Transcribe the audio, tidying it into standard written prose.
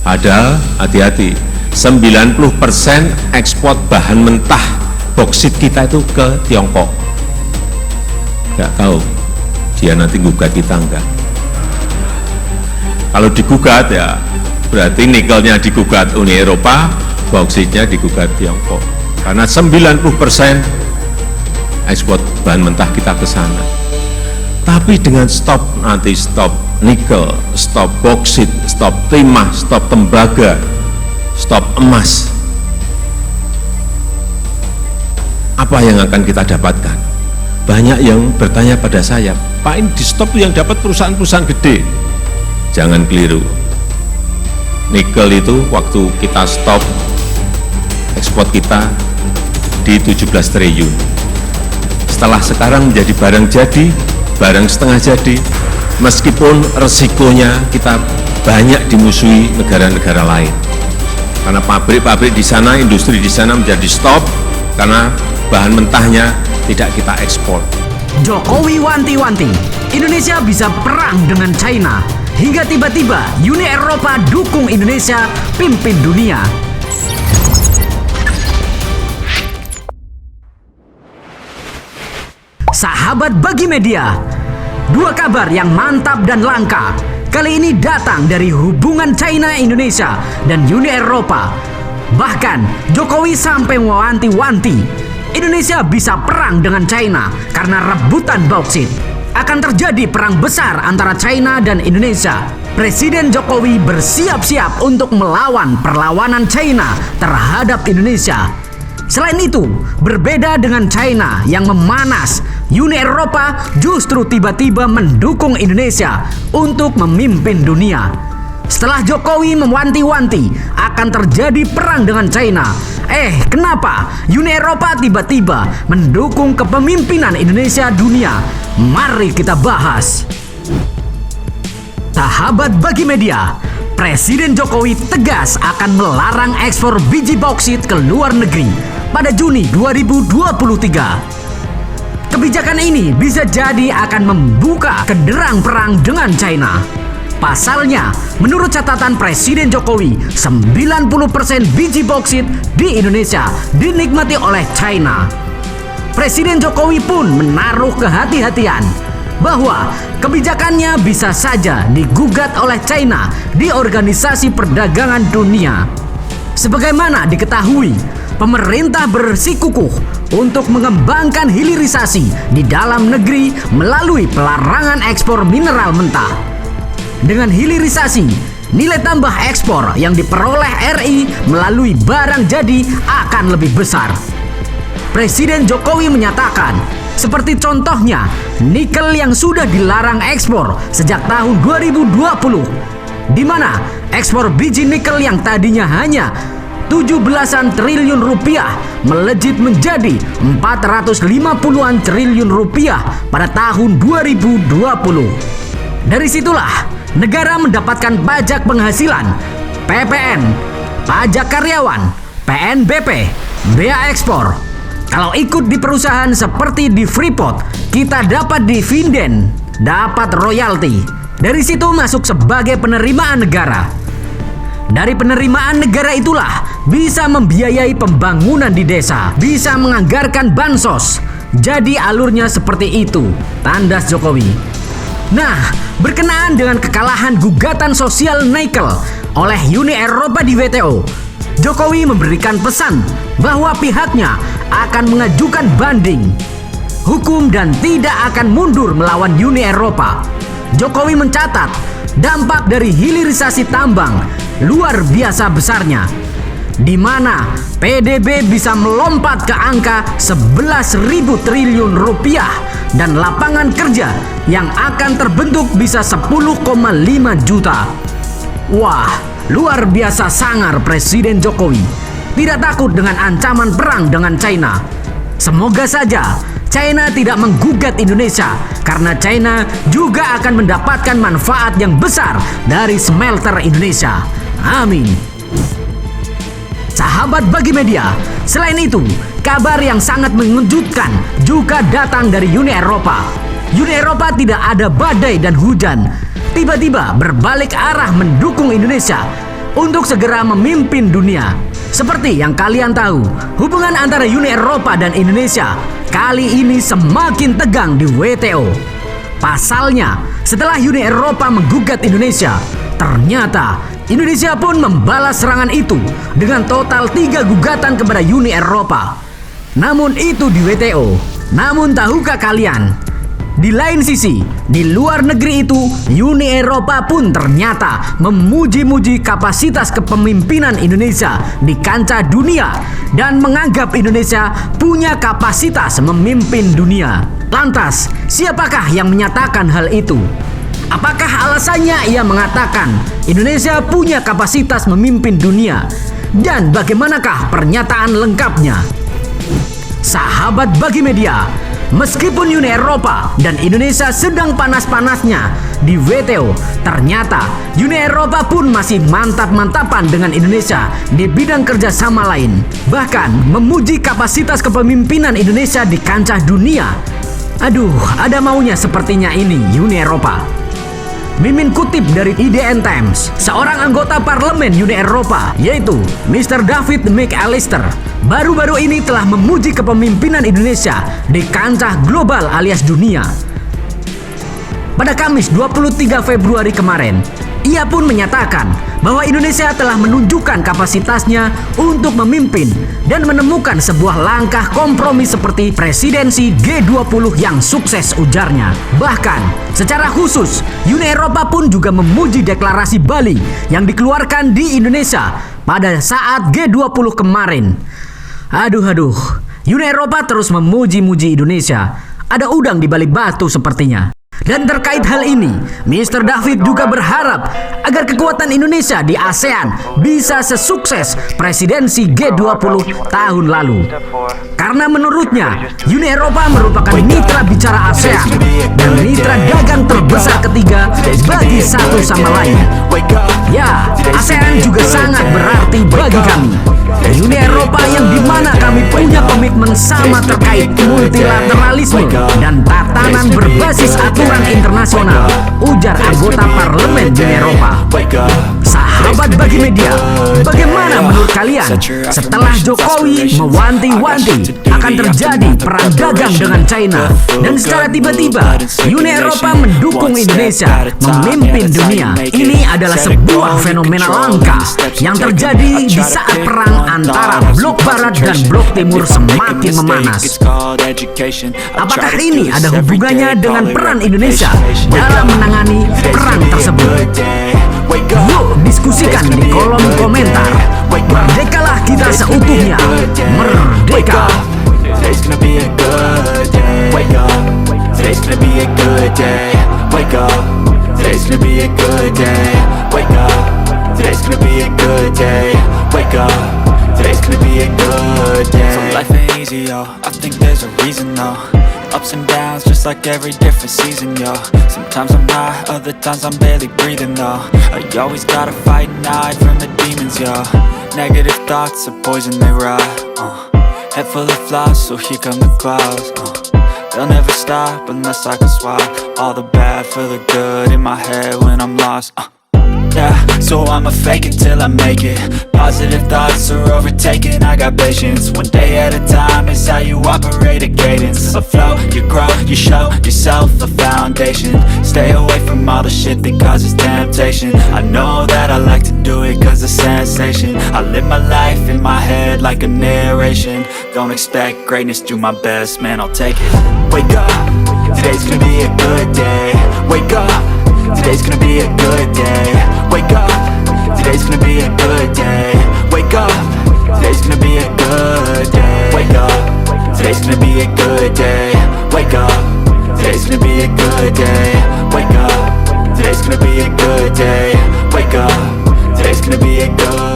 Ada, hati-hati, 90% ekspor bahan mentah boksit kita itu ke Tiongkok. Nggak tahu dia nanti gugat kita enggak. Kalau digugat ya berarti nikelnya digugat Uni Eropa, boksitnya digugat Tiongkok. Karena 90% ekspor bahan mentah kita ke sana. Tapi dengan stop nikel, stop boksit, stop timah, stop tembaga, stop emas, apa yang akan kita dapatkan? Banyak yang bertanya pada saya, Pak, ini di stop yang dapat perusahaan-perusahaan gede. Jangan keliru. Nikel itu waktu kita stop ekspor kita di 17 triliun. Setelah sekarang menjadi barang jadi, barang setengah jadi, meskipun resikonya kita banyak dimusuhi negara-negara lain. Karena pabrik-pabrik di sana, industri di sana menjadi stop karena bahan mentahnya tidak kita ekspor. Jokowi wanti-wanti, Indonesia bisa perang dengan China. Hingga tiba-tiba Uni Eropa dukung Indonesia pimpin dunia. Sahabat Bagi Media, dua kabar yang mantap dan langka kali ini datang dari hubungan China-Indonesia dan Uni Eropa. Bahkan Jokowi sampai mewanti-wanti Indonesia bisa perang dengan China karena rebutan bauksit. Akan terjadi perang besar antara China dan Indonesia. Presiden Jokowi bersiap-siap untuk melawan perlawanan China terhadap Indonesia. Selain itu, berbeda dengan China yang memanas, Uni Eropa justru tiba-tiba mendukung Indonesia untuk memimpin dunia. Setelah Jokowi mewanti-wanti akan terjadi perang dengan China, kenapa Uni Eropa tiba-tiba mendukung kepemimpinan Indonesia dunia? Mari kita bahas. Sahabat Bagi Media, Presiden Jokowi tegas akan melarang ekspor biji bauksit ke luar negeri pada Juni 2023. Kebijakan ini bisa jadi akan membuka kederang perang dengan China. Pasalnya, menurut catatan Presiden Jokowi, 90% biji bauksit di Indonesia dinikmati oleh China. Presiden Jokowi pun menaruh kehati-hatian bahwa kebijakannya bisa saja digugat oleh China di Organisasi Perdagangan Dunia. Sebagaimana diketahui, pemerintah bersikukuh untuk mengembangkan hilirisasi di dalam negeri melalui pelarangan ekspor mineral mentah. Dengan hilirisasi, nilai tambah ekspor yang diperoleh RI melalui barang jadi akan lebih besar. Presiden Jokowi menyatakan, seperti contohnya nikel yang sudah dilarang ekspor sejak tahun 2020, di mana ekspor biji nikel yang tadinya hanya 17-an triliun rupiah melejit menjadi 450-an triliun rupiah pada tahun 2020. Dari situlah negara mendapatkan pajak penghasilan, PPN, pajak karyawan, PNBP, bea ekspor. Kalau ikut di perusahaan seperti di Freeport, kita dapat dividen, dapat royalti. Dari situ masuk sebagai penerimaan negara. Dari penerimaan negara itulah bisa membiayai pembangunan di desa, bisa menganggarkan bansos. Jadi alurnya seperti itu, tandas Jokowi. Nah, berkenaan dengan kekalahan gugatan sosial nikel oleh Uni Eropa di WTO, Jokowi memberikan pesan bahwa pihaknya akan mengajukan banding hukum dan tidak akan mundur melawan Uni Eropa. Jokowi mencatat dampak dari hilirisasi tambang luar biasa besarnya, di mana PDB bisa melompat ke angka 11.000 triliun rupiah dan lapangan kerja yang akan terbentuk bisa 10,5 juta. Wah, luar biasa sangar Presiden Jokowi. Tidak takut dengan ancaman perang dengan China. Semoga saja China tidak menggugat Indonesia, karena China juga akan mendapatkan manfaat yang besar dari smelter Indonesia. Amin. Sahabat Bagi Media, selain itu, kabar yang sangat mengejutkan juga datang dari Uni Eropa. Uni Eropa tidak ada badai dan hujan, tiba-tiba berbalik arah mendukung Indonesia. untuk segera memimpin dunia. Seperti yang kalian tahu, hubungan antara Uni Eropa dan Indonesia kali ini semakin tegang di WTO. Pasalnya, setelah Uni Eropa menggugat Indonesia, ternyata Indonesia pun membalas serangan itu dengan total 3 gugatan kepada Uni Eropa. Namun itu di WTO. Namun tahukah kalian? Di lain sisi, di luar negeri itu, Uni Eropa pun ternyata memuji-muji kapasitas kepemimpinan Indonesia di kancah dunia dan menganggap Indonesia punya kapasitas memimpin dunia. Lantas, siapakah yang menyatakan hal itu? Apakah alasannya ia mengatakan Indonesia punya kapasitas memimpin dunia? Dan bagaimanakah pernyataan lengkapnya? Sahabat Bagi Media, meskipun Uni Eropa dan Indonesia sedang panas-panasnya di WTO, ternyata Uni Eropa pun masih mantap-mantapan dengan Indonesia di bidang kerjasama lain. Bahkan memuji kapasitas kepemimpinan Indonesia di kancah dunia. Aduh, ada maunya sepertinya ini Uni Eropa. Mimin kutip dari IDN Times, seorang anggota parlemen Uni Eropa, yaitu Mr. David McAllister, baru-baru ini telah memuji kepemimpinan Indonesia di kancah global alias dunia. Pada Kamis 23 Februari kemarin, ia pun menyatakan bahwa Indonesia telah menunjukkan kapasitasnya untuk memimpin dan menemukan sebuah langkah kompromi seperti presidensi G20 yang sukses, ujarnya. Bahkan, secara khusus, Uni Eropa pun juga memuji deklarasi Bali yang dikeluarkan di Indonesia pada saat G20 kemarin. Aduh, Uni Eropa terus memuji-muji Indonesia. Ada udang di balik batu sepertinya. Dan terkait hal ini, Mr. David juga berharap agar kekuatan Indonesia di ASEAN bisa sesukses presidensi G20 tahun lalu. Karena menurutnya, Uni Eropa merupakan mitra bicara ASEAN dan mitra dagang terbesar ketiga bagi satu sama lain. Ya, ASEAN juga sangat berarti bagi kami. Uni Eropa yang dimana kami punya komitmen sama terkait multilateralisme dan tatanan berbasis aturan internasional, ujar anggota parlemen Uni Eropa. Sahabat Bagi Media, bagaimana menurut kalian setelah Jokowi mewanti-wanti akan terjadi perang dagang dengan China dan secara tiba-tiba Uni Eropa mendukung Indonesia memimpin dunia? Ini adalah sebuah fenomena langka yang terjadi di saat perang antara blok barat dan blok timur semakin memanas. Apakah ini ada hubungannya dengan peran Indonesia dalam menangani perang tersebut? Yuk diskusikan di kolom komentar. Merdekalah kita seutuhnya. Merdeka. Today's gonna be a good day. Wake up. Today's gonna be a good day. Wake up. Today's gonna be a good day. Wake up. Today's gonna be a good day. Wake up. Today's gonna be a good day. So life ain't easy, yo. I think there's a reason, though. Ups and downs, just like every different season, yo. Sometimes I'm high, other times I'm barely breathing, though. I always gotta fight and hide from the demons, yo. Negative thoughts are poison, they rot. Head full of flies, so here come the clouds. They'll never stop unless I can swap all the bad for the good in my head when I'm lost. Yeah, so I'ma fake it till I make it. Positive thoughts are overtaken, I got patience. One day at a time is how you operate a cadence. A flow, you grow, you show yourself a foundation. Stay away from all the shit that causes temptation. I know that I like to do it cause it's sensation. I live my life in my head like a narration. Don't expect greatness, do my best, man, I'll take it. Wake up, today's gonna be a good day. Wake up, today's gonna be a good day. Wake up, today's gonna be a good day. Wake up, today's gonna be a good day. Wake up, today's gonna be a good day. Wake up, today's gonna be a good day. Wake up, today's gonna be a good day. Wake up, today's gonna be a good